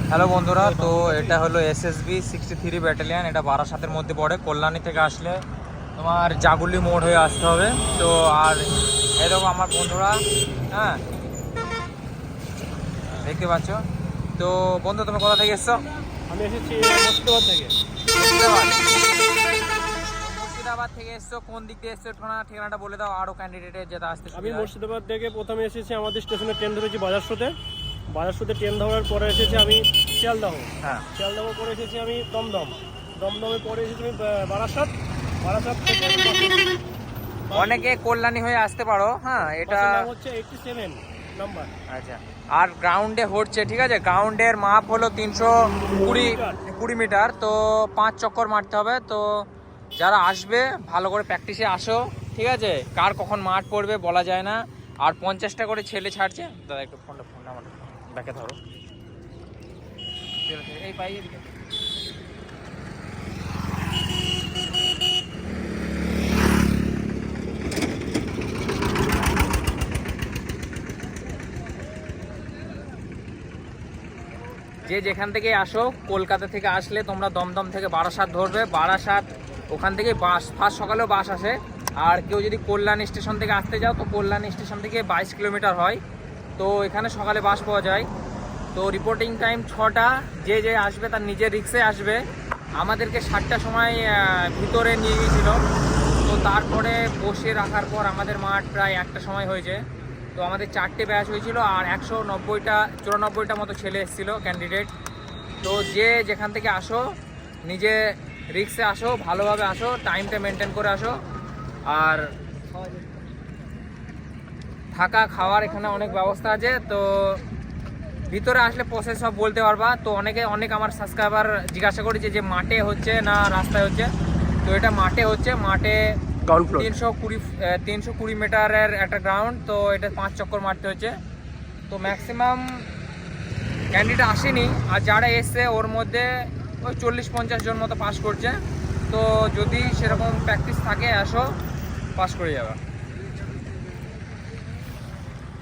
Hello বন্ধুরা, তো এটা হলো এসএসবি 63 ব্যাটালিয়ান। এটা বারাসাতের মধ্যে পড়ে। কল্যাণী থেকে আসলে তোমার জাগুলি মোড় হয়ে আসতে হবে। তো আর এরকম আমার বন্ধুরা, হ্যাঁ দেখতে পাচ্ছ। তো বন্ধু, তুমি কোথা থেকে এসছো? আমি এসেছি মুর্শিদাবাদ থেকে। মুর্শিদাবাদ থেকে এসছো, কোন দিক দিয়ে এসছো? ঠিকানাটা বলে দাও, আরো ক্যান্ডিডেটের যেটা আসতে। আমি মুর্শিদাবাদ থেকে প্রথমে এসেছি, আমাদের স্টেশনে ট্রেন ধরেছি বাজারসোতে ট্রেন ধরার পরে এসেছি আমি শিয়ালদাহ। হ্যাঁ, শিয়ালদাহ পরে এসেছি আমি দমদমে পরে এসেছি আমি বারাসাত থেকে অনেকে কল্যাণী হয়ে আসতে পারো। হ্যাঁ, এটা হচ্ছে 87 নাম্বার। আচ্ছা, আর গ্রাউন্ডে হচ্ছে, ঠিক আছে। গ্রাউন্ডের মাপ হলো 320 মিটার। তো 5 চক্কর মারতে হবে। তো যারা আসবে ভালো করে প্র্যাকটিসে আসো, ঠিক আছে। কার কখন মাঠ পড়বে বলা যায় না। আর 50টা করে ছেলে ছাড়ছে। দাদা একটু ফোনটা আমার ব্যাকে ধরো। এই পাই এদিকে। যে যেখান থেকে আসো, কলকাতা থেকে আসলে তোমরা দমদম থেকে বারাসাত ধরবে। বারাসাত ওখান থেকে বাস, ফার্স্ট সকালেও বাস আসে। আর কেউ যদি কল্যাণী স্টেশন থেকে আসতে যাও, তো কল্যাণী স্টেশন থেকে 22 কিলোমিটার হয়। তো এখানে সকালে বাস পাওয়া যায়। তো রিপোর্টিং টাইম 6টা। যে আসবে তার নিজের রিক্সে আসবে। আমাদেরকে 7টার সময় ভিতরে নিয়ে গিয়েছিল। তো তারপরে বসে রাখার পর আমাদের মাঠ প্রায় 1টার সময় হয়েছে। তো আমাদের 4টে ব্যাচ হয়েছিল, আর 194টা মতো ছেলে এসেছিলো ক্যান্ডিডেট। তো যে যেখান থেকে আসো, নিজে রিক্সে আসো, ভালোভাবে আসো, টাইমটা মেনটেন করে আসো। আর থাকা খাওয়ার এখানে অনেক ব্যবস্থা আছে। তো ভিতরে আসলে প্রসেস সব বলতে পারবা। তো অনেক আমার সাবস্ক্রাইবার জিজ্ঞাসা করেছে যে মাঠে হচ্ছে না রাস্তায় হচ্ছে। তো এটা মাঠে হচ্ছে। মাঠে 320 মিটারের একটা গ্রাউন্ড। তো এটা 5 চক্কর মারতে হচ্ছে। তো ম্যাক্সিমাম ক্যান্ডিডেট আসেনি, আর যারা এসছে ওর মধ্যে ওই 40-50 জন মতো পাস করছে। তো যদি সেরকম প্র্যাকটিস থাকে, আসো, পাস করে যাবে।